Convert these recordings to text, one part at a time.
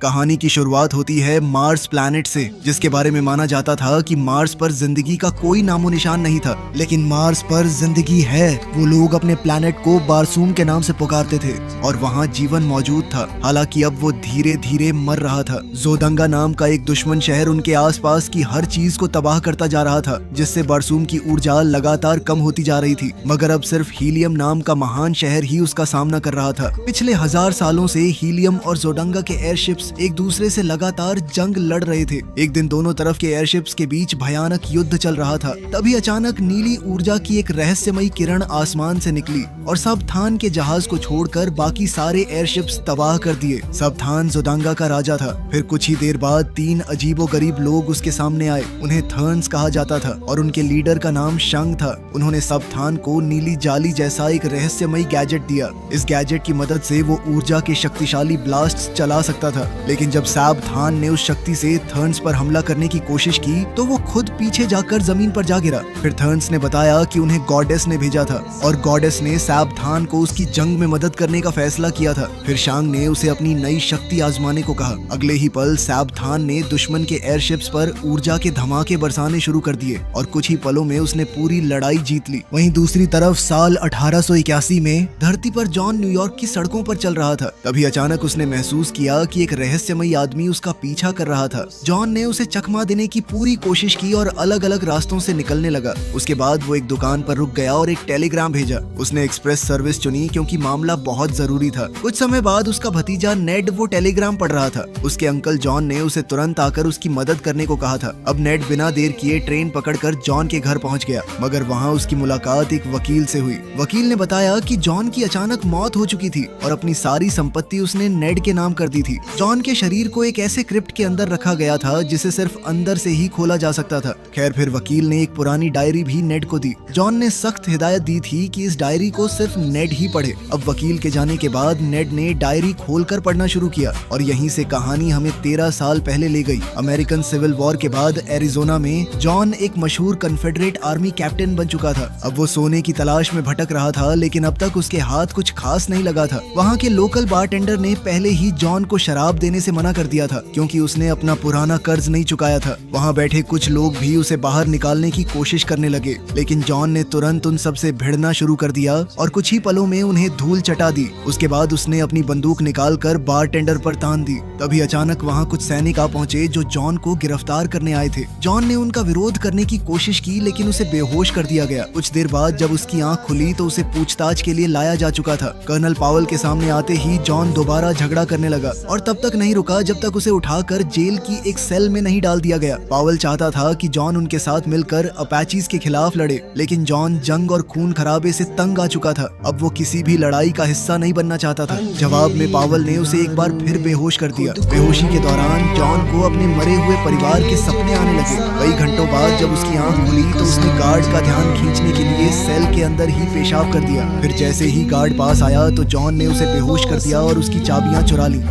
कहानी की शुरुआत होती है मार्स प्लैनेट से, जिसके बारे में माना जाता था कि मार्स पर जिंदगी का कोई नामो निशान नहीं था, लेकिन मार्स पर जिंदगी है। वो लोग अपने प्लैनेट को बारसूम के नाम से पुकारते थे और वहाँ जीवन मौजूद था। हालांकि अब वो धीरे धीरे मर रहा था। जोदंगा नाम का एक दुश्मन शहर उनके आसपास की हर चीज को तबाह करता जा रहा था, जिससे बारसूम की ऊर्जा लगातार कम होती जा रही थी। मगर अब सिर्फ हीलियम नाम का महान शहर ही उसका सामना कर रहा था। पिछले 1000 सालों से हीलियम और जोडंगा के एयरशिप्स एक दूसरे से लगातार जंग लड़ रहे थे। एक दिन दोनों तरफ के एयरशिप्स के बीच भयानक युद्ध चल रहा था। तभी अचानक नीली ऊर्जा की एक रहस्यमयी किरण आसमान से निकली और सबथान के जहाज को छोड़कर बाकी सारे एयरशिप्स तबाह कर दिए। सबथान जोडंगा का राजा था। फिर कुछ ही देर बाद 3 अजीबोगरीब लोग उसके सामने आए। उन्हें थर्न्स कहा जाता था और उनके लीडर का नाम शंग था। उन्होंने सबथान को नीली जाली जैसा एक रहस्यमयी गैजेट दिया। इस गैजेट की मदद से वो ऊर्जा के शक्तिशाली ब्लास्ट चला सकता था। लेकिन जब सबथान ने उस शक्ति से थर्न्स पर हमला करने की कोशिश की तो वो खुद पीछे जाकर जमीन पर जा गिरा। फिर थर्न्स ने बताया कि उन्हें गॉडेस ने भेजा था और गॉडेस ने सबथान को उसकी जंग में मदद करने का फैसला किया था। फिर शांग ने उसे अपनी नई शक्ति आजमाने को कहा। अगले ही पल सबथान ने दुश्मन के एयरशिप्स पर ऊर्जा के धमाके बरसाने शुरू कर दिए और कुछ ही पलों में उसने पूरी लड़ाई जीत ली। वहीं दूसरी तरफ साल 1881 में धरती पर जॉन न्यूयॉर्क की सड़कों पर चल रहा था। तभी अचानक उसने महसूस किया कि एक रहस्यमयी आदमी उसका पीछा कर रहा था। जॉन ने उसे चकमा देने की पूरी कोशिश की और अलग अलग रास्तों से निकलने लगा। उसके बाद वो एक दुकान पर रुक गया और एक टेलीग्राम भेजा। उसने एक्सप्रेस सर्विस चुनी क्योंकि मामला बहुत जरूरी था। कुछ समय बाद उसका भतीजा नेड वो टेलीग्राम पढ़ रहा था। उसके अंकल जॉन ने उसे तुरंत आकर उसकी मदद करने को कहा था। अब नेड बिना देर किए ट्रेन पकड़कर जॉन के घर पहुंच गया, मगर वहां उसकी मुलाकात एक वकील से हुई। वकील ने बताया कि जॉन की अचानक मौत हो चुकी थी और अपनी सारी संपत्ति उसने नेड के नाम कर दी थी। जॉन के शरीर को एक ऐसे क्रिप्ट के अंदर रखा गया था जिसे सिर्फ अंदर से ही खोला जा सकता था। खैर, फिर वकील ने एक पुरानी डायरी भी नेड को दी। जॉन ने सख्त हिदायत दी थी कि इस डायरी को सिर्फ नेड ही पढ़े। अब वकील के जाने के बाद नेड ने डायरी खोलकर पढ़ना शुरू किया और यहीं से कहानी हमें 13 साल पहले ले गई। अमेरिकन सिविल वॉर के बाद एरिजोना में जॉन एक मशहूर कन्फेडरेट आर्मी कैप्टन बन चुका था। अब वो सोने की तलाश में भटक रहा था, लेकिन अब तक उसके हाथ कुछ खास नहीं लगा था। वहाँ के लोकल बारटेंडर ने पहले ही जॉन को शराब देने से मना कर दिया था क्योंकि उसने अपना पुराना कर्ज नहीं चुकाया था। वहाँ बैठे कुछ लोग भी उसे बाहर निकालने की कोशिश करने लगे, लेकिन जॉन ने तुरंत उन सब से भिड़ना शुरू कर दिया और कुछ ही पलों में उन्हें धूल चटा दी। उसके बाद उसने अपनी बंदूक निकालकर बारटेंडर पर तान दी। तभी अचानक वहाँ कुछ सैनिक आ पहुंचे जो जॉन को गिरफ्तार करने आए थे। जॉन ने उनका विरोध करने की कोशिश की, लेकिन उसे बेहोश कर दिया गया। कुछ देर बाद जब उसकी आंख खुली तो उसे पूछताछ के लिए लाया जा चुका था। कर्नल पावल के सामने आते ही जॉन दोबारा झगड़ा करने लगा और तब तक नहीं रुका जब तक उसे उठाकर जेल की एक सेल में नहीं डाल दिया गया। पावल चाहता था कि जॉन उनके साथ मिलकर अपाचीज के खिलाफ लड़े, लेकिन जॉन जंग और खून खराबे से तंग आ चुका था। अब वो किसी भी लड़ाई का हिस्सा नहीं बनना चाहता था। जवाब में पावल ने उसे एक बार फिर बेहोश कर दिया। बेहोशी के दौरान जॉन को अपने मरे हुए परिवार के सपने आने लगे। कई घंटों बाद जब उसकी आंख खुली तो उसने गार्ड का ध्यान खींचने के लिए सेल के अंदर ही पेशाब कर दिया। फिर जैसे ही गार्ड पास आया तो जॉन ने उसे बेहोश कर दिया और उसकी चाबियां चुरा ली।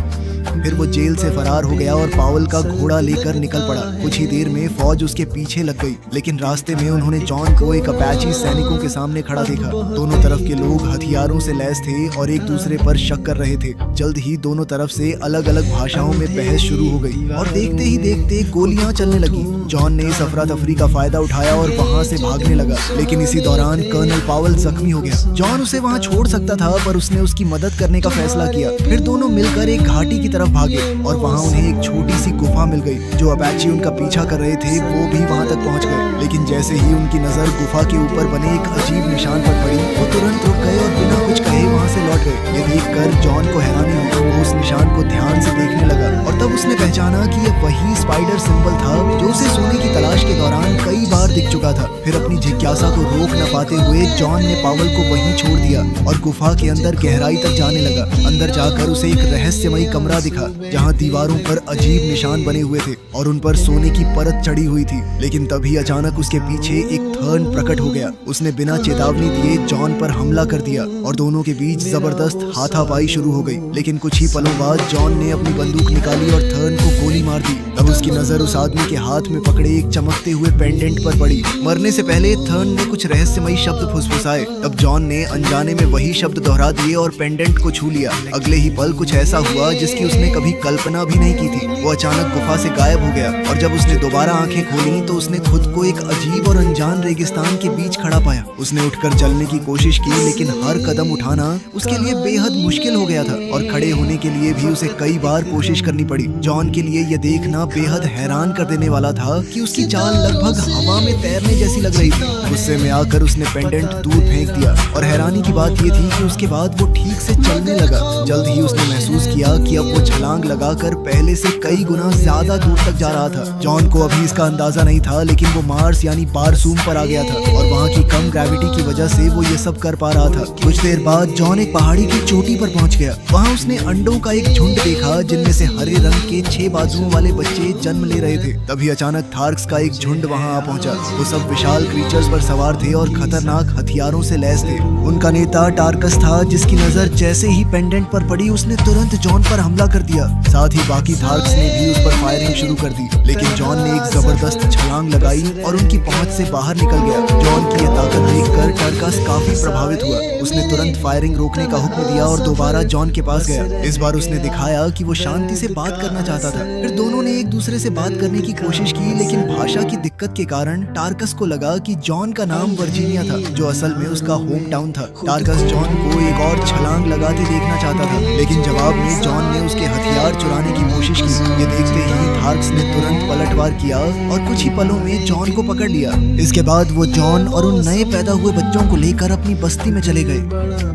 फिर वो जेल से फरार हो गया और पावल का घोड़ा लेकर निकल पड़ा। कुछ ही देर में फौज उसके पीछे लग गई, लेकिन रास्ते में उन्होंने जॉन को एक अपाची सैनिकों के सामने खड़ा देखा। दोनों तरफ के लोग हथियारों से लैस थे और एक दूसरे पर शक कर रहे थे। जल्द ही दोनों तरफ से अलग अलग भाषाओं में बहस शुरू हो गई और देखते ही देखते गोलियां चलने लगी। जॉन ने इस अफरा तफरी का फायदा उठाया और वहाँ से भागने लगा, लेकिन इसी दौरान कर्नल पावल जख्मी हो गया। जॉन उसे वहाँ छोड़ सकता था, पर उसने उसकी मदद करने का फैसला किया। फिर दोनों मिलकर एक घाटी की तरफ भागे और वहाँ उन्हें एक छोटी सी गुफा मिल गई। जो अपाची उनका पीछा कर रहे थे वो भी वहाँ तक पहुँच गए, लेकिन जैसे ही उनकी नजर गुफा के ऊपर बने एक अजीब निशान पर पड़ी, वो तुरंत रुक गए और बिना कुछ कहे वहाँ से लौट गए। ये देखकर जॉन को हैरानी हुई। वो उस निशान को ध्यान से देखने लगा और तब उसने पहचाना कि ये वही स्पाइडर सिंबल था जो उसे सोने की तलाश के दौरान कई बार दिख चुका था। फिर अपनी जिज्ञासा को रोक न पाते हुए जॉन ने पावल को वहीं छोड़ दिया और गुफा के अंदर गहराई तक जाने लगा। अंदर जाकर उसे एक रहस्यमयी कमरा दिखा जहाँ दीवारों पर अजीब निशान बने हुए थे और उन पर सोने की परत चढ़ी हुई थी। लेकिन तभी अचानक उसके पीछे एक थर्न प्रकट हो गया। उसने बिना चेतावनी दिए जॉन पर हमला कर दिया और दोनों के बीच जबरदस्त हाथापाई शुरू हो गई। लेकिन कुछ ही पलों बाद जॉन ने अपनी बंदूक निकाली और थर्न को गोली मार दी। तब उसकी नजर उस आदमी के हाथ में पकड़े एक चमकते हुए पेंडेंट पर पड़ी। मरने से पहले थर्न ने कुछ रहस्यमयी शब्द फुसफुसाए। तब जॉन ने अनजाने में वही शब्द दोहरा दिए और पेंडेंट को छू लिया। अगले ही पल कुछ ऐसा हुआ जिसकी उसने कभी कल्पना भी नहीं की थी। वो अचानक गुफा से गायब हो गया और जब उसने दोबारा आंखें खोली तो उसने खुद को एक अजीब और अनजान रेगिस्तान के बीच खड़ा पाया। उसने उठकर चलने की कोशिश की, लेकिन हर कदम उठाना उसके लिए बेहद मुश्किल हो गया था और खड़े होने के लिए भी उसे कई बार कोशिश करनी पड़ी। जॉन के लिए यह देखना बेहद हैरान कर देने वाला था कि उसकी चाल लगभग हवा में तैरने जैसी लग रही थी। गुस्से में आकर उसने पेंडेंट दूर फेंक दिया और हैरानी की बात यह थी कि उसके बाद वो ठीक से चलने लगा। जल्द ही उसने महसूस किया कि अब वो छलांग लगाकर पहले से कई गुना ज्यादा दूर तक जा रहा था। जॉन को अभी इसका अंदाजा नहीं था, लेकिन वो मार्स यानी बारसूम पर आ गया था और वहाँ की कम ग्रेविटी की वजह से वो ये सब कर पा रहा था। कुछ देर बाद जॉन एक पहाड़ी की चोटी पर पहुंच गया। वहाँ उसने अंडों का एक झुंड देखा जिनमें से हरे रंग के 6 बाजुओं वाले बच्चे जन्म ले रहे थे। तभी अचानक थार्क्स का एक झुंड वहाँ आ पहुंचा। वो सब विशाल क्रीचर्स पर सवार थे और खतरनाक हथियारों से लैस थे। उनका नेता टार्कस था, जिसकी नजर जैसे ही पेंडेंट पर पड़ी उसने तुरंत जॉन पर हमला कर दिया। साथ ही बाकी थार्क्स ने भी उस पर फायरिंग शुरू कर दी, लेकिन जॉन ने एक जबरदस्त छलांग लगाई और उनकी पहुंच से बाहर निकल गया। जॉन की यह ताकत देखकर टार्कस काफी प्रभावित हुआ। उसने तुरंत फायरिंग रोकने का हुक्म दिया और दोबारा जॉन के पास गया। इस बार उसने दिखाया कि वो शांति से बात करना चाहता था। फिर दोनों ने एक दूसरे से बात करने की कोशिश की, लेकिन भाषा की दिक्कत के कारण टार्कस को लगा कि जॉन का नाम वर्जीनिया था, जो असल में उसका होम टाउन था। टार्कस जॉन को एक और छलांग लगाते देखना चाहता था, लेकिन जवाब में जॉन ने उसके हथियार चुराने की कोशिश की। ये देखते ही थार्कस ने तुरंत पलटवार किया और कुछ ही पलों में जॉन को पकड़ लिया। इसके बाद वो जॉन और उन नए पैदा हुए बच्चों को लेकर अपनी बस्ती में चले गए।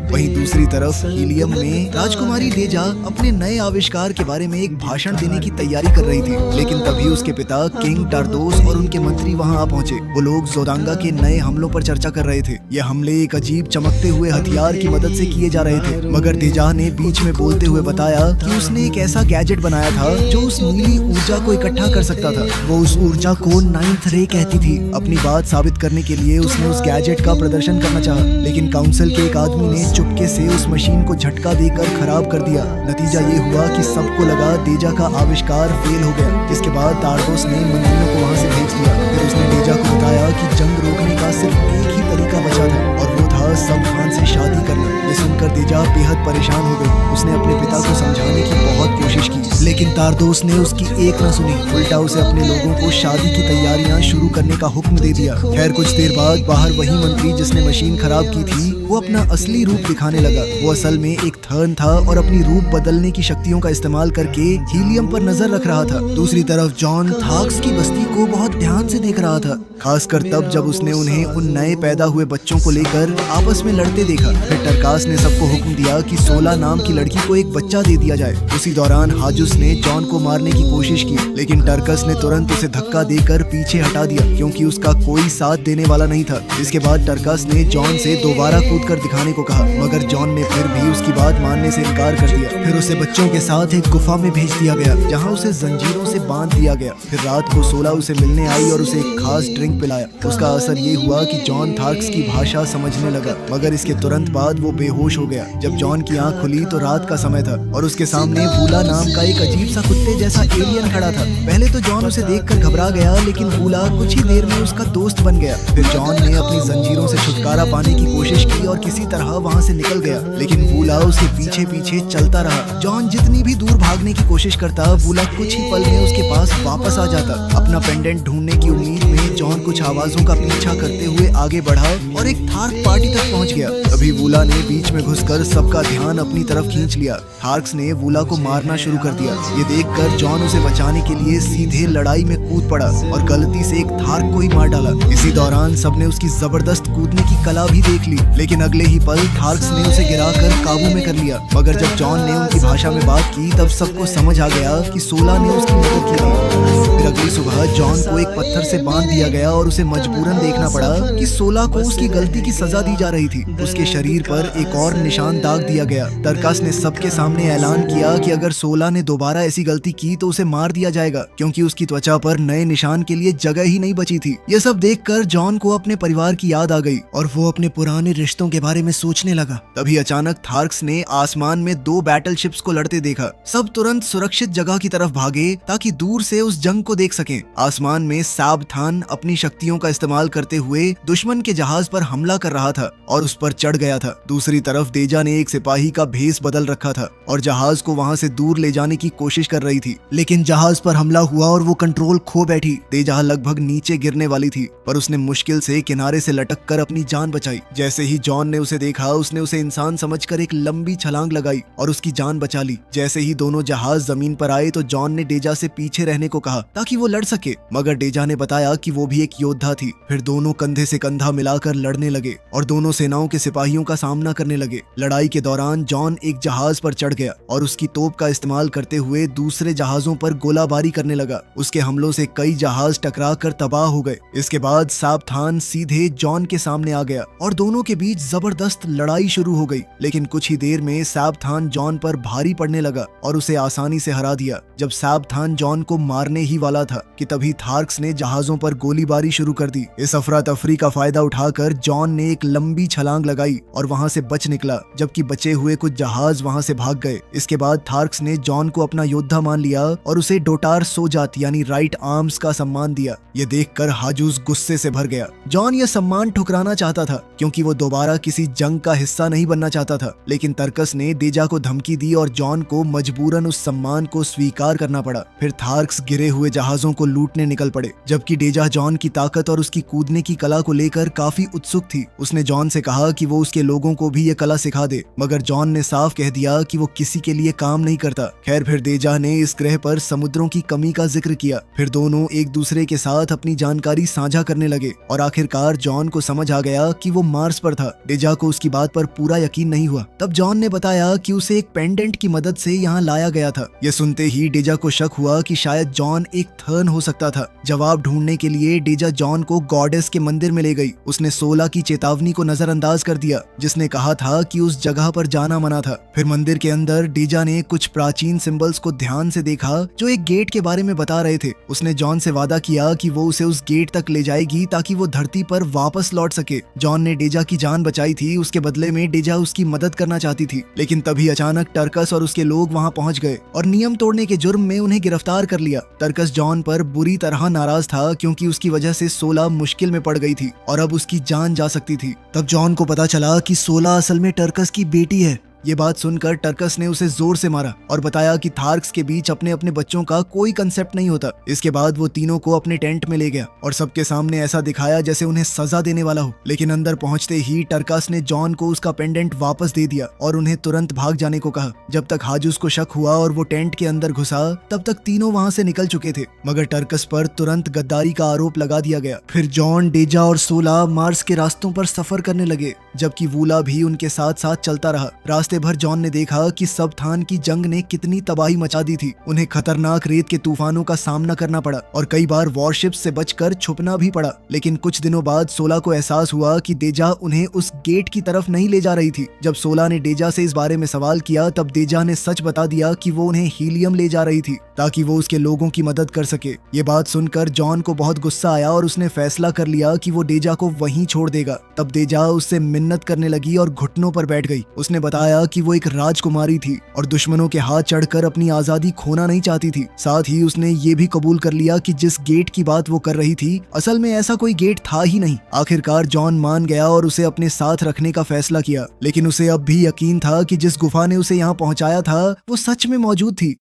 वहीं दूसरी तरफ हीलियम में राजकुमारी डेजा अपने नए आविष्कार के बारे में एक भाषण देने की तैयारी कर रही थी, लेकिन तभी उसके पिता किंग टार्दोस और उनके मंत्री वहां आ पहुंचे। वो लोग जोदांगा के नए हमलों पर चर्चा कर रहे थे। ये हमले एक अजीब चमकते हुए हथियार की मदद से किए जा रहे थे, मगर डेजा ने बीच में बोलते हुए बताया कि उसने एक ऐसा गैजेट बनाया था जो उस नीली ऊर्जा को इकट्ठा कर सकता था। वो उस ऊर्जा को 9th रे कहती थी। अपनी बात साबित करने के लिए उसने उस गैजेट का प्रदर्शन करना चाहा, लेकिन काउंसिल के एक आदमी ने चुपके से उस मशीन को झटका देकर खराब कर दिया। नतीजा ये हुआ कि सबको लगा डेजा का आविष्कार फेल हो गया। इसके बाद टार्डोस ने मंत्रियों को वहां से भेज दिया। फिर उसने डेजा को बताया कि जंग रोकने का सिर्फ एक ही तरीका बचा था और वो था सब खान से शादी करना। ये सुनकर डेजा बेहद परेशान हो गई। उसने अपने पिता को समझाने की बहुत कोशिश की, लेकिन टार्डोस ने उसकी एक न सुनी। उल्टा उसे अपने लोगों को शादी की तैयारियां शुरू करने का हुक्म दे दिया। खैर कुछ देर बाद बाहर वही मंत्री जिसने मशीन खराब की थी वो अपना असली रूप दिखाने लगा। वो असल में एक थर्न था और अपनी रूप बदलने की शक्तियों का इस्तेमाल करके हीलियम पर नजर रख रहा था। दूसरी तरफ जॉन थार्क्स की बस्ती को बहुत ध्यान से देख रहा था, खासकर तब जब उसने उन्हें उन नए पैदा हुए बच्चों को लेकर आपस में लड़ते देखा। फिर टरकास ने सबको हुक्म दिया कि 16 नाम की लड़की को एक बच्चा दे दिया जाए। उसी दौरान हाजुस ने जॉन को मारने की कोशिश की, लेकिन टरकस ने तुरंत उसे धक्का देकर पीछे हटा दिया, क्योंकि उसका कोई साथ देने वाला नहीं था। इसके बाद टरकस ने जॉन से दोबारा कर दिखाने को कहा, मगर जॉन ने फिर भी उसकी बात मानने से इनकार कर दिया। फिर उसे बच्चों के साथ एक गुफा में भेज दिया गया, जहां उसे जंजीरों से बांध दिया गया। फिर रात को 16 उसे मिलने आई और उसे एक खास ड्रिंक पिलाया। उसका असर ये हुआ कि जॉन थार्क्स की भाषा समझने लगा, मगर इसके तुरंत बाद वो बेहोश हो गया। जब जॉन की आंख खुली तो रात का समय था और उसके सामने वूला नाम का एक अजीब सा कुत्ते जैसा एलियन खड़ा था। पहले तो जॉन उसे देखकर घबरा गया, लेकिन वूला कुछ ही देर में उसका दोस्त बन गया। फिर जॉन ने अपनी जंजीरों से छुटकारा पाने की कोशिश की और किसी तरह वहां से निकल गया, लेकिन वूला उसके पीछे पीछे चलता रहा। जॉन जितनी भी दूर भागने की कोशिश करता, वूला कुछ ही पल में उसके पास वापस आ जाता। अपना पेंडेंट ढूंढने की उम्मीद में जॉन कुछ आवाजों का पीछा करते हुए आगे बढ़ा और एक थार्क पार्टी तक पहुंच गया। तभी वूला ने बीच में घुसकर सबका ध्यान अपनी तरफ खींच लिया। थार्क्स ने वूला को मारना शुरू कर दिया। ये देखकर जॉन उसे बचाने के लिए सीधे लड़ाई में कूद पड़ा और गलती से एक थार्क को ही मार डाला। इसी दौरान सबने उसकी जबरदस्त कूदने की कला भी देख ली, लेकिन अगले ही पल थार्क्स ने उसे गिराकर काबू में कर लिया। मगर जब जॉन ने उनकी भाषा में बात की तब सबको समझ आ गया कि 16 ने उसकी मदद की थी। फिर अगली सुबह जॉन को एक पत्थर से बांध दिया गया और उसे मजबूरन देखना पड़ा कि 16 को उसकी गलती की सजा दी जा रही थी। उसके शरीर पर एक और निशान दाग दिया गया। टरकास ने सबके सामने ऐलान किया कि अगर 16 ने दोबारा ऐसी गलती की तो उसे मार दिया जाएगा, क्योंकि उसकी त्वचा पर नए निशान के लिए जगह ही नहीं बची थी। ये सब देखकर जॉन को अपने परिवार की याद आ गई और वो अपने पुराने रिश्तों के बारे में सोचने लगा। तभी अचानक थार्क्स ने आसमान में 2 बैटलशिप्स को लड़ते देखा। सब तुरंत सुरक्षित जगह की तरफ भागे ताकि दूर से उस जंग को देख सकें। आसमान में साबथान अपनी शक्तियों का इस्तेमाल करते हुए दुश्मन के जहाज पर हमला कर रहा था और उस पर चढ़ गया था। दूसरी तरफ देजा ने एक सिपाही का भेस बदल रखा था और जहाज को वहां से दूर ले जाने की कोशिश कर रही थी, लेकिन जहाज पर हमला हुआ और वो कंट्रोल खो बैठी। देजा लगभग नीचे गिरने वाली थी पर उसने मुश्किल से किनारे से लटक कर अपनी जान बचाई। जैसे ही जॉन ने उसे देखा, उसने उसे इंसान समझकर एक लंबी छलांग लगाई और उसकी जान बचा ली। जैसे ही दोनों जहाज जमीन पर आए तो जॉन ने डेजा से पीछे रहने को कहा ताकि वो लड़ सके, मगर डेजा ने बताया कि वो भी एक योद्धा थी। फिर दोनों कंधे से कंधा मिलाकर लड़ने लगे और दोनों सेनाओं के सिपाहियों का सामना करने लगे। लड़ाई के दौरान जॉन एक जहाज पर चढ़ गया और उसकी तोप का इस्तेमाल करते हुए दूसरे जहाजों पर गोलाबारी करने लगा। उसके हमलों से कई जहाज टकरा कर तबाह हो गए। इसके बाद सावधान सीधे जॉन के सामने आ गया और दोनों के बीच जबरदस्त लड़ाई शुरू हो गई। लेकिन कुछ ही देर में सावधान जॉन पर भारी पड़ने लगा और उसे आसानी से हरा दिया। जब सावधान जॉन को मारने ही वाला था कि तभी थार्क्स ने जहाजों पर गोलीबारी शुरू कर दी। इस अफरा तफरी का फायदा उठाकर जॉन ने एक लंबी छलांग लगाई और वहां से बच निकला, जबकि बचे हुए कुछ जहाज वहां से भाग गए। इसके बाद थार्क्स ने जॉन को अपना योद्धा मान लिया और उसे डोटार सोजात यानी राइट आर्म्स का सम्मान दिया। ये देखकर हाजूस गुस्से से भर गया। जॉन यह सम्मान ठुकराना चाहता था क्योंकि वो दोबारा किसी जंग का हिस्सा नहीं बनना चाहता था, लेकिन तरकस ने देजा को धमकी दी और जॉन को मजबूरन उस सम्मान को स्वीकार करना पड़ा। फिर थार्क्स गिरे हुए जहाजों को लूटने निकल पड़े, जबकि डेजा जॉन की ताकत और उसकी कूदने की कला को लेकर काफी उत्सुक थी। उसने जॉन से कहा कि वो उसके लोगों को भी ये कला सिखा दे, मगर जॉन ने साफ कह दिया कि वो किसी के लिए काम नहीं करता। खैर, फिर देजा ने इस ग्रह पर समुद्रों की कमी का जिक्र किया। फिर दोनों एक दूसरे के साथ अपनी जानकारी साझा करने लगे और आखिरकार जॉन को समझ आ गया कि वो मार्स पर था। डेजा को उसकी बात पर पूरा यकीन नहीं हुआ। तब जॉन ने बताया कि उसे एक पेंडेंट की मदद से यहाँ लाया गया था। यह सुनते ही डेजा को शक हुआ कि शायद जॉन एक थर्न हो सकता था। जवाब ढूंढने के लिए डेजा जॉन को गॉडेस के मंदिर में ले गई। उसने 16 की चेतावनी को नजरअंदाज कर दिया जिसने कहा था कि उस जगह पर जाना मना था। फिर मंदिर के अंदर डेजा ने कुछ प्राचीन सिंबल्स को ध्यान से देखा जो एक गेट के बारे में बता रहे थे। उसने जॉन से वादा किया कि वो उसे उस गेट तक ले जाएगी ताकि वो धरती पर वापस लौट सके। जॉन ने डेजा की जान बचाई थी, उसके बदले में डेजा उसकी मदद करना चाहती थी, लेकिन तभी अचानक टर्कस और उसके लोग वहां पहुंच गए और नियम तोड़ने के जुर्म में उन्हें गिरफ्तार कर लिया। टर्कस जॉन पर बुरी तरह नाराज था क्योंकि उसकी वजह से 16 मुश्किल में पड़ गई थी और अब उसकी जान जा सकती थी। तब जॉन को पता चला कि 16 असल में टर्कस की बेटी है। ये बात सुनकर टर्कस ने उसे जोर से मारा और बताया कि थार्क्स के बीच अपने अपने बच्चों का कोई कंसेप्ट नहीं होता। इसके बाद वो तीनों को अपने टेंट में ले गया और सबके सामने ऐसा दिखाया जैसे उन्हें सजा देने वाला हो। लेकिन अंदर पहुंचते ही टर्कस ने जॉन को उसका पेंडेंट वापस दे दिया और उन्हें तुरंत भाग जाने को कहा। जब तक हाजुस को शक हुआ और वो टेंट के अंदर घुसा तब तक तीनों वहां से निकल चुके थे, मगर टर्कस पर तुरंत गद्दारी का आरोप लगा दिया गया। फिर जॉन, डेजा और 16 मार्स के रास्तों पर सफर करने लगे, जबकि वूला भी उनके साथ साथ चलता रहा। रास्ते भर जॉन ने देखा कि सबथान की जंग ने कितनी तबाही मचा दी थी। उन्हें खतरनाक रेत के तूफानों का सामना करना पड़ा और कई बार वॉरशिप्स से बचकर छुपना भी पड़ा। लेकिन कुछ दिनों बाद 16 को एहसास हुआ कि डेजा उन्हें उस गेट की तरफ नहीं ले जा रही थी। जब 16 ने डेजा से इस बारे में सवाल किया तब डेजा ने सच बता दिया कि वो उन्हें हीलियम ले जा रही थी ताकि वो उसके लोगों की मदद कर सके। ये बात सुनकर जॉन को बहुत गुस्सा आया और उसने फैसला कर लिया कि वो डेजा को वहीं छोड़ देगा। तब डेजा उससे मिन्नत करने लगी और घुटनों पर बैठ गई। उसने बताया कि वो एक राजकुमारी थी और दुश्मनों के हाथ चढ़कर अपनी आजादी खोना नहीं चाहती थी। साथ ही उसने ये भी कबूल कर लिया कि जिस गेट की बात वो कर रही थी असल में ऐसा कोई गेट था ही नहीं। आखिरकार जॉन मान गया और उसे अपने साथ रखने का फैसला किया, लेकिन उसे अब भी यकीन था कि जिस गुफा ने उसे यहाँ पहुंचाया था वो सच में मौजूद थी।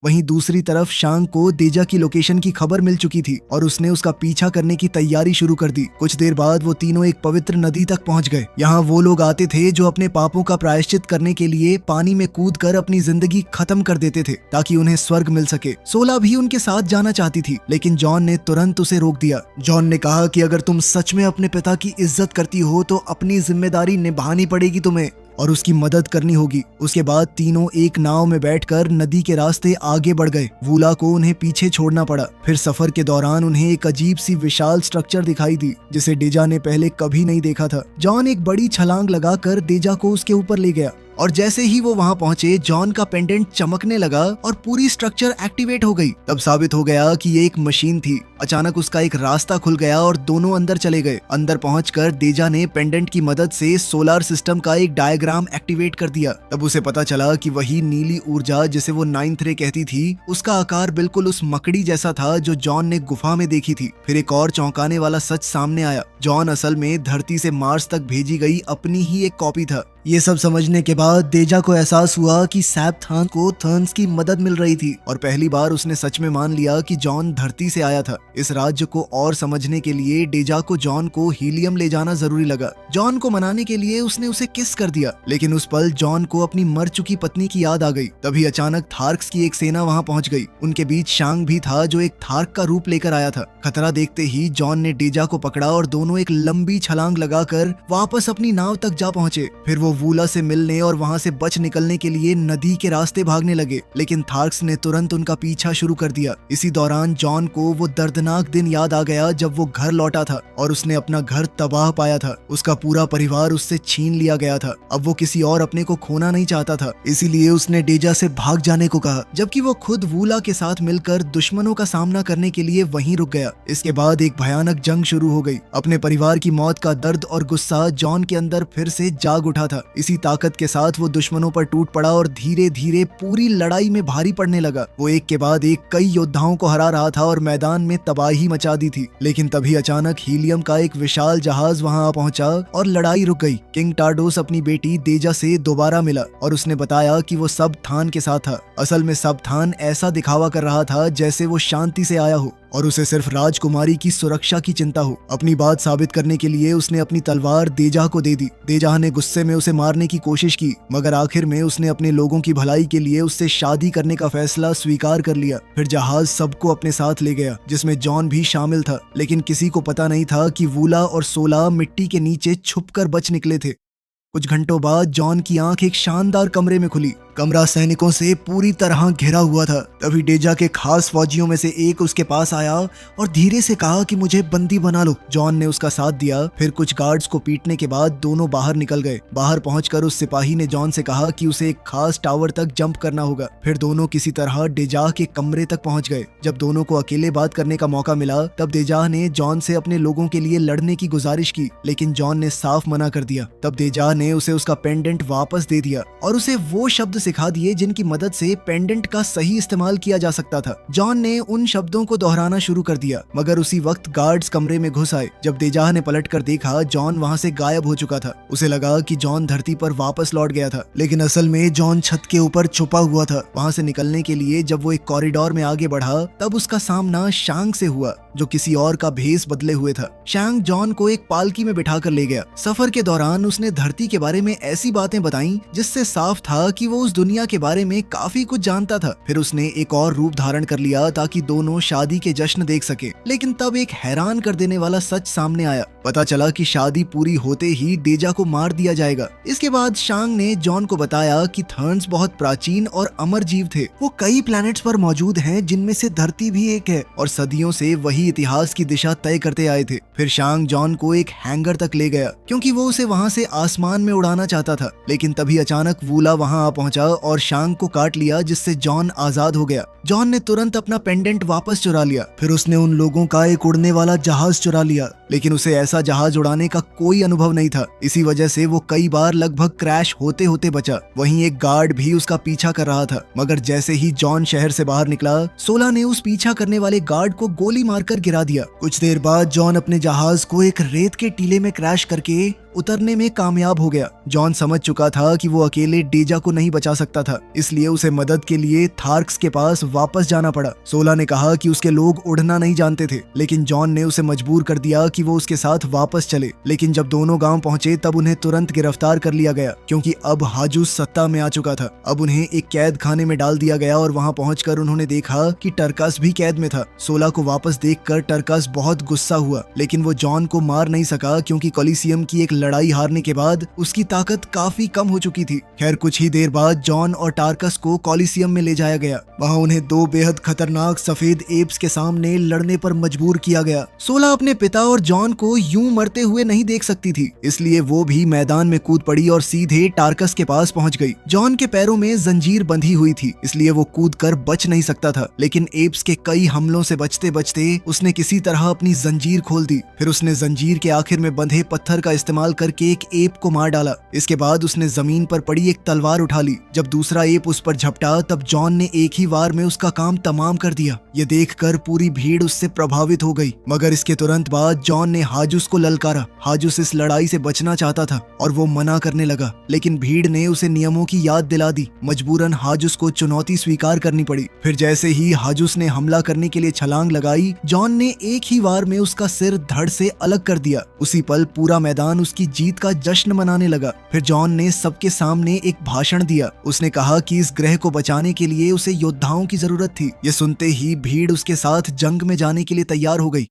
वहीं दूसरी तरफ शांग को डेजा की लोकेशन की खबर मिल चुकी थी और उसने उसका पीछा करने की तैयारी शुरू कर दी। कुछ देर बाद वो तीनों एक पवित्र नदी तक पहुंच गए। यहाँ वो लोग आते थे जो अपने पापों का प्रायश्चित करने के लिए पानी में कूदकर अपनी जिंदगी खत्म कर देते थे ताकि उन्हें स्वर्ग मिल सके। 16 भी उनके साथ जाना चाहती थी, लेकिन जॉन ने तुरंत उसे रोक दिया। जॉन ने कहा कि अगर तुम सच में अपने पिता की इज्जत करती हो तो अपनी जिम्मेदारी निभानी पड़ेगी तुम्हें और उसकी मदद करनी होगी। उसके बाद तीनों एक नाव में बैठकर नदी के रास्ते आगे बढ़ गए। वूला को उन्हें पीछे छोड़ना पड़ा। फिर सफर के दौरान उन्हें एक अजीब सी विशाल स्ट्रक्चर दिखाई दी जिसे डेजा ने पहले कभी नहीं देखा था। जॉन एक बड़ी छलांग लगाकर डेजा को उसके ऊपर ले गया और जैसे ही वो वहाँ पहुंचे जॉन का पेंडेंट चमकने लगा और पूरी स्ट्रक्चर एक्टिवेट हो गई। तब साबित हो गया कि ये एक मशीन थी। अचानक उसका एक रास्ता खुल गया और दोनों अंदर चले गए। अंदर पहुंचकर देजा ने पेंडेंट की मदद से सोलर सिस्टम का एक डायग्राम एक्टिवेट कर दिया। तब उसे पता चला कि वही नीली ऊर्जा जिसे वो नाइन्थ रे कहती थी, उसका आकार बिल्कुल उस मकड़ी जैसा था जो जॉन ने गुफा में देखी थी। फिर एक और चौंकाने वाला सच सामने आया। जॉन असल में धरती से मार्स तक भेजी गई अपनी ही एक कॉपी था। ये सब समझने के बाद देजा को एहसास हुआ कि सैप थान को थर्न्स की मदद मिल रही थी और पहली बार उसने सच में मान लिया कि जॉन धरती से आया था। इस राज्य को और समझने के लिए डेजा को जॉन को हीलियम ले जाना जरूरी लगा। जॉन को मनाने के लिए उसने उसे किस कर दिया, लेकिन उस पल जॉन को अपनी मर चुकी पत्नी की याद आ गई। तभी अचानक थार्क्स की एक सेना वहाँ पहुँच गई। उनके बीच शांग भी था जो एक थार्क का रूप लेकर आया था। खतरा देखते ही जॉन ने डेजा को पकड़ा और दोनों एक लंबी छलांग लगाकर वापस अपनी नाव तक जा पहुंचे। फिर वो वूला से मिलने और वहां से बच निकलने के लिए नदी के रास्ते भागने लगे, लेकिन थार्क्स ने तुरंत उनका पीछा शुरू कर दिया। इसी दौरान जॉन को वो दर्दनाक दिन याद आ गया जब वो घर लौटा था और उसने अपना घर तबाह पाया था। उसका पूरा परिवार उससे छीन लिया गया था। अब वो किसी और अपने को खोना नहीं चाहता था, इसीलिए उसने डेजा से भाग जाने को कहा, जबकि वो खुद वूला के साथ मिलकर दुश्मनों का सामना करने के लिए वहीं रुक गया। इसके बाद एक भयानक जंग शुरू हो गई। अपने परिवार की मौत का दर्द और गुस्सा जॉन के अंदर फिर से जाग उठा था। इसी ताकत के साथ वो दुश्मनों पर टूट पड़ा और धीरे धीरे पूरी लड़ाई में भारी पड़ने लगा। वो एक के बाद एक कई योद्धाओं को हरा रहा था और मैदान में तबाही मचा दी थी। लेकिन तभी अचानक हीलियम का एक विशाल जहाज वहां आ पहुंचा और लड़ाई रुक गई। किंग टार्डोस अपनी बेटी देजा से दोबारा मिला और उसने बताया कि वो सब थान के साथ था। असल में सब थान ऐसा दिखावा कर रहा था जैसे वो शांति से आया हो और उसे सिर्फ राजकुमारी की सुरक्षा की चिंता हो। अपनी बात साबित करने के लिए उसने अपनी तलवार देजा को दे दी। देजा ने गुस्से में उसे मारने की कोशिश की, मगर आखिर में उसने अपने लोगों की भलाई के लिए उससे शादी करने का फैसला स्वीकार कर लिया। फिर जहाज सबको अपने साथ ले गया, जिसमें जॉन भी शामिल था। लेकिन किसी को पता नहीं था कि वूला और सोला मिट्टी के नीचे छुपकर बच निकले थे। कुछ घंटों बाद जॉन की आंख एक शानदार कमरे में खुली। कमरा सैनिकों से पूरी तरह घिरा हुआ था। तभी डेजा के खास फौजियों में से एक उसके पास आया और धीरे से कहा कि मुझे बंदी बना लो। जॉन ने उसका साथ दिया। फिर कुछ गार्ड्स को पीटने के बाद दोनों बाहर निकल गए। बाहर पहुंचकर उस सिपाही ने जॉन से कहा कि उसे एक खास टावर तक जंप करना होगा। फिर दोनों किसी तरह डेजा के कमरे तक पहुंच गए। जब दोनों को अकेले बात करने का मौका मिला तब डेजा ने जॉन से अपने लोगों के लिए लड़ने की गुजारिश की, लेकिन जॉन ने साफ मना कर दिया। तब डेजा ने उसे उसका पेंडेंट वापस दे दिया और उसे वो शब्द सिखा दिए जिनकी मदद से पेंडेंट का सही इस्तेमाल किया जा सकता था। जॉन ने उन शब्दों को दोहराना शुरू कर दिया, मगर उसी वक्त गार्ड्स कमरे में घुस आए। जब देजाह ने पलटकर देखा, जॉन वहां से गायब हो चुका था। उसे लगा कि जॉन धरती पर वापस लौट गया था, लेकिन असल में जॉन छत के ऊपर छुपा हुआ था। वहां से निकलने के लिए जब वो एक कॉरिडोर में आगे बढ़ा तब उसका सामना शांग से हुआ, जो किसी और का भेस बदले हुए था। शांग जॉन को एक पालकी में बिठा कर ले गया। सफर के दौरान उसने धरती के बारे में ऐसी बातें बताई जिससे साफ था कि वो उस दुनिया के बारे में काफी कुछ जानता था। फिर उसने एक और रूप धारण कर लिया ताकि दोनों शादी के जश्न देख सके। लेकिन तब एक हैरान कर देने वाला सच सामने आया। पता चला कि शादी पूरी होते ही डेजा को मार दिया जाएगा। इसके बाद शांग ने जॉन को बताया कि थर्न्स बहुत प्राचीन और अमर जीव थे। वो कई प्लैनेट्स पर मौजूद हैं, जिनमें से धरती भी एक है, और सदियों से वही इतिहास की दिशा तय करते आए थे। फिर शांग जॉन को एक हैंगर तक ले गया क्योंकि वो उसे वहां से आसमान में उड़ाना चाहता था। लेकिन तभी अचानक वूला वहां आ पहुंचा और शांग को काट लिया, जिससे जॉन आजाद हो गया। जॉन ने तुरंत अपना पेंडेंट वापस चुरा लिया। फिर उसने उन लोगों का एक उड़ने वाला जहाज चुरा लिया, लेकिन उसे ऐसा जहाज उड़ाने का कोई अनुभव नहीं था। इसी वजह से वो कई बार लगभग क्रैश होते होते बचा। वहीं एक गार्ड भी उसका पीछा कर रहा था, मगर जैसे ही जॉन शहर से बाहर निकला, सोला ने उस पीछा करने वाले गार्ड को गोली मारकर गिरा दिया। कुछ देर बाद जॉन अपने जहाज को एक रेत के टीले में क्रैश करके उतरने में कामयाब हो गया। जॉन समझ चुका था कि वो अकेले डेजा को नहीं बचा सकता था, इसलिए उसे मदद के लिए थार्क्स के पास वापस जाना पड़ा। सोला ने कहा कि उसके लोग उड़ना नहीं जानते थे, लेकिन जॉन ने उसे मजबूर कर दिया कि वो उसके साथ वापस चले। लेकिन जब दोनों गांव पहुंचे तब उन्हें तुरंत गिरफ्तार कर लिया गया, क्योंकि अब हाजूस सत्ता में आ चुका था। अब उन्हें एक कैद खाने में डाल दिया गया और वहां पहुंचकर उन्होंने देखा कि टरकस भी कैद में था। सोला को वापस देखकर टरकस बहुत गुस्सा हुआ, लेकिन वो जॉन को मार नहीं सका क्योंकि कोलिसियम की एक लड़ाई हारने के बाद उसकी ताकत काफी कम हो चुकी थी। खैर कुछ ही देर बाद जॉन और टार्कस को कॉलिसियम में ले जाया गया। वहाँ उन्हें 2 बेहद खतरनाक सफेद एप्स के सामने लड़ने पर मजबूर किया गया। सोला अपने पिता और जॉन को यूं मरते हुए नहीं देख सकती थी, इसलिए वो भी मैदान में कूद पड़ी और सीधे टार्कस के पास पहुंच गई। जॉन के पैरों में जंजीर बंधी हुई थी, इसलिए वो कूद कर बच नहीं सकता था, लेकिन एप्स के कई हमलों से बचते बचते उसने किसी तरह अपनी जंजीर खोल दी। फिर उसने जंजीर के आखिर में बंधे पत्थर का इस्तेमाल करके एक एप को मार डाला। इसके बाद उसने जमीन पर पड़ी एक तलवार उठा ली। जब दूसरा एप उस पर झपटा तब जॉन ने एक ही वार में उसका काम तमाम कर दिया। ये देखकर पूरी भीड़ उससे प्रभावित हो गई, मगर इसके तुरंत बाद जॉन ने हाजुस को ललकारा। हाजुस इस लड़ाई से बचना चाहता था और वो मना करने लगा, लेकिन भीड़ ने उसे नियमों की याद दिला दी। मजबूरन हाजुस को चुनौती स्वीकार करनी पड़ी। फिर जैसे ही हाजुस ने हमला करने के लिए छलांग लगाई, जॉन ने एक ही वार में उसका सिर धड़ से अलग कर दिया। उसी पल पूरा मैदान उसकी जीत का जश्न मनाने लगा। फिर जॉन ने सबके सामने एक भाषण दिया। उसने कहा कि इस ग्रह को बचाने के लिए उसे योद्धाओं की जरूरत थी। ये सुनते ही भीड़ उसके साथ जंग में जाने के लिए तैयार हो गई।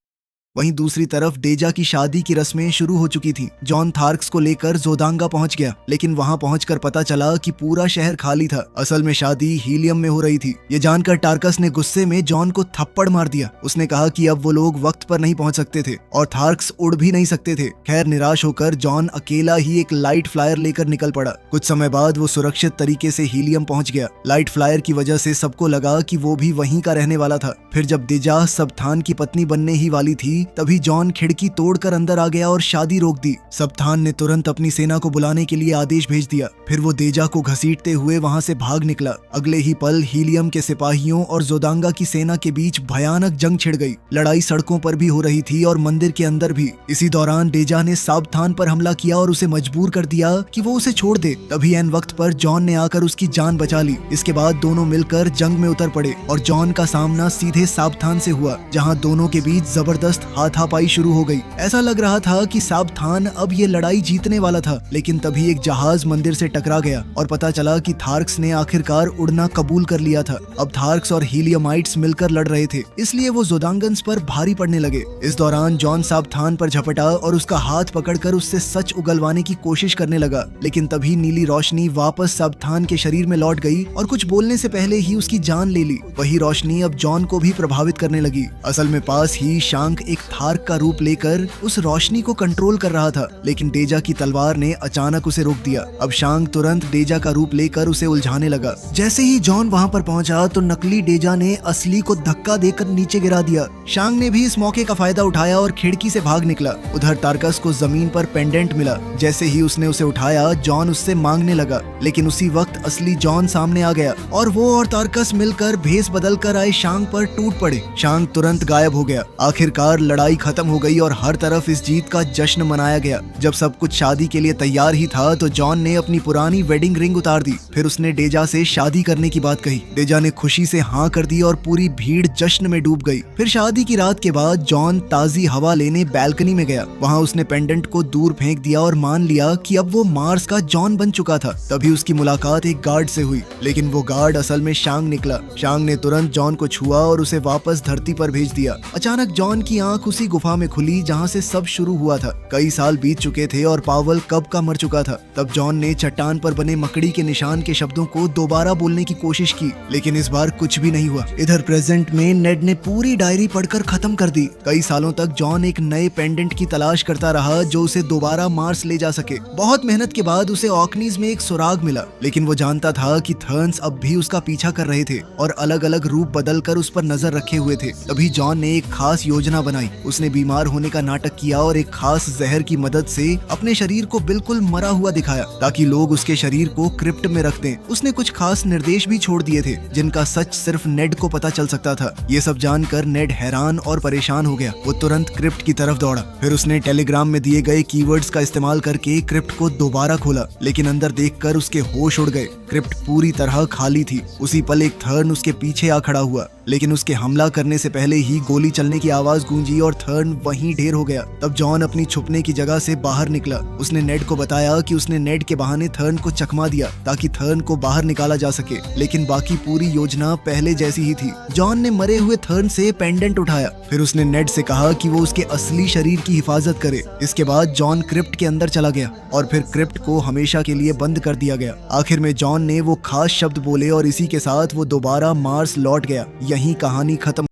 वहीं दूसरी तरफ डेजा की शादी की रस्में शुरू हो चुकी थी। जॉन थार्क्स को लेकर जोदांगा पहुंच गया, लेकिन वहां पहुंचकर पता चला कि पूरा शहर खाली था। असल में शादी हीलियम में हो रही थी। ये जानकर टार्कस ने गुस्से में जॉन को थप्पड़ मार दिया। उसने कहा कि अब वो लोग वक्त पर नहीं पहुंच सकते थे और थार्क्स उड़ भी नहीं सकते थे। खैर निराश होकर जॉन अकेला ही एक लाइट फ्लायर लेकर निकल पड़ा। कुछ समय बाद वो सुरक्षित तरीके से हीलियम पहुंच गया। लाइट फ्लायर की वजह से सबको लगा कि वो भी वहीं का रहने वाला था। फिर जब डेजा सबथान की पत्नी बनने ही वाली थी, तभी जॉन खिड़की तोड़कर अंदर आ गया और शादी रोक दी। सबथान ने तुरंत अपनी सेना को बुलाने के लिए आदेश भेज दिया। फिर वो डेजा को घसीटते हुए वहां से भाग निकला। अगले ही पल हीलियम के सिपाहियों और जोदांगा की सेना के बीच भयानक जंग छिड़ गई। लड़ाई सड़कों पर भी हो रही थी और मंदिर के अंदर भी। इसी दौरान डेजा ने सबथान पर हमला किया और उसे मजबूर कर दिया कि वो उसे छोड़ दे। तभी एन वक्त पर जॉन ने आकर उसकी जान बचा ली। इसके बाद दोनों मिलकर जंग में उतर पड़े और जॉन का सामना सीधे सबथान से हुआ, जहां दोनों के बीच जबरदस्त हाथापाई शुरू हो गई। ऐसा लग रहा था कि सबथान अब ये लड़ाई जीतने वाला था, लेकिन तभी एक जहाज मंदिर से टकरा गया और पता चला कि थार्क्स ने आखिरकार उड़ना कबूल कर लिया था। अब थार्क्स और हीलियमाइट्स मिलकर लड़ रहे थे, इसलिए वो जोदांगन्स पर भारी पड़ने लगे। इस दौरान जॉन सबथान पर झपटा और उसका हाथ पकड़कर उससे सच उगलवाने की कोशिश करने लगा, लेकिन तभी नीली रोशनी वापस सबथान के शरीर में लौट गई और कुछ बोलने से पहले ही उसकी जान ले ली। वही रोशनी अब जॉन को भी प्रभावित करने लगी। असल में पास ही शांक एक थार्क का रूप लेकर उस रोशनी को कंट्रोल कर रहा था, लेकिन डेजा की तलवार ने अचानक उसे रोक दिया। अब शांक तुरंत डेजा का रूप लेकर उसे उलझाने लगा। जैसे ही जॉन वहां पर पहुंचा तो नकली डेजा ने असली को धक्का देकर नीचे गिरा दिया। शांक ने भी इस मौके का फायदा उठाया और खिड़की से भाग निकला। उधर टार्कस को जमीन पर पेंडेंट मिला। जैसे ही उसने उसे उठाया, जॉन उससे मांगने लगा, लेकिन उसी वक्त असली जॉन सामने आ गया और वो और टार्कस मिलकर भेस बदल कर आए शांक पर टूट पड़े। शांक तुरंत गायब हो गया। आखिरकार लड़ाई खत्म हो गई और हर तरफ इस जीत का जश्न मनाया गया। जब सब कुछ शादी के लिए तैयार ही था तो जॉन ने अपनी पुरानी वेडिंग रिंग उतार दी। फिर उसने डेजा से शादी करने की बात कही। डेजा ने खुशी से हाँ कर दी और पूरी भीड़ जश्न में डूब गई। फिर शादी की रात के बाद जॉन ताजी हवा लेने बैल्कनी में गया। वहाँ उसने पेंडेंट को दूर फेंक दिया और मान लिया कि अब वो मार्स का जॉन बन चुका था। तभी उसकी मुलाकात एक गार्ड से हुई, लेकिन वो गार्ड असल में शांग निकला। शांग ने तुरंत जॉन को छुआ और उसे वापस धरती पर भेज दिया। अचानक जॉन की आंख उसी गुफा में खुली जहाँ से सब शुरू हुआ था। कई साल बीत चुके थे और पावल कब का मर चुका था। तब जॉन ने चट्टान पर बने मकड़ी के निशान के शब्दों को दोबारा बोलने की कोशिश की, लेकिन इस बार कुछ भी नहीं हुआ। इधर प्रेजेंट में नेड ने पूरी डायरी पढ़कर खत्म कर दी। कई सालों तक जॉन एक नए पेंडेंट की तलाश करता रहा जो उसे दोबारा मार्स ले जा सके। बहुत मेहनत के बाद उसे ऑकनीज में एक सुराग मिला, लेकिन वो जानता था कि थर्न्स अब भी उसका पीछा कर रहे थे और अलग अलग रूप बदलकर उस पर नजर रखे हुए थे। तभी जॉन ने एक खास योजना बनाई। उसने बीमार होने का नाटक किया और एक खास जहर की मदद से अपने शरीर को बिल्कुल मरा हुआ दिखाया ताकि लोग उसके शरीर को क्रिप्ट में रख दें। उसने कुछ खास निर्देश भी छोड़ दिए थे जिनका सच सिर्फ नेड को पता चल सकता था। ये सब जानकर नेड हैरान और परेशान हो गया। वो तुरंत क्रिप्ट की तरफ दौड़ा। फिर उसने टेलीग्राम में दिए गए कीवर्ड्स का इस्तेमाल करके क्रिप्ट को दोबारा खोला, लेकिन अंदर देखकर उसके होश उड़ गए। क्रिप्ट पूरी तरह खाली थी। उसी पल एक थर्न उसके पीछे आ खड़ा हुआ। लेकिन उसके हमला करने से पहले ही गोली चलने की आवाज गूंजी और थर्न वहीं ढेर हो गया। तब जॉन अपनी छुपने की जगह से बाहर निकला। उसने नेड को बताया कि उसने नेड के बहाने थर्न को चकमा दिया ताकि थर्न को बाहर निकाला जा सके, लेकिन बाकी पूरी योजना पहले जैसी ही थी। जॉन ने मरे हुए थर्न से पेंडेंट उठाया, फिर उसने नेड से कहा कि वो उसके असली शरीर की हिफाजत करे। इसके बाद जॉन क्रिप्ट के अंदर चला गया और फिर क्रिप्ट को हमेशा के लिए बंद कर दिया गया। आखिर में जॉन ने वो खास शब्द बोले और इसी के साथ वो दोबारा मार्स लौट गया। यहीं कहानी खत्म।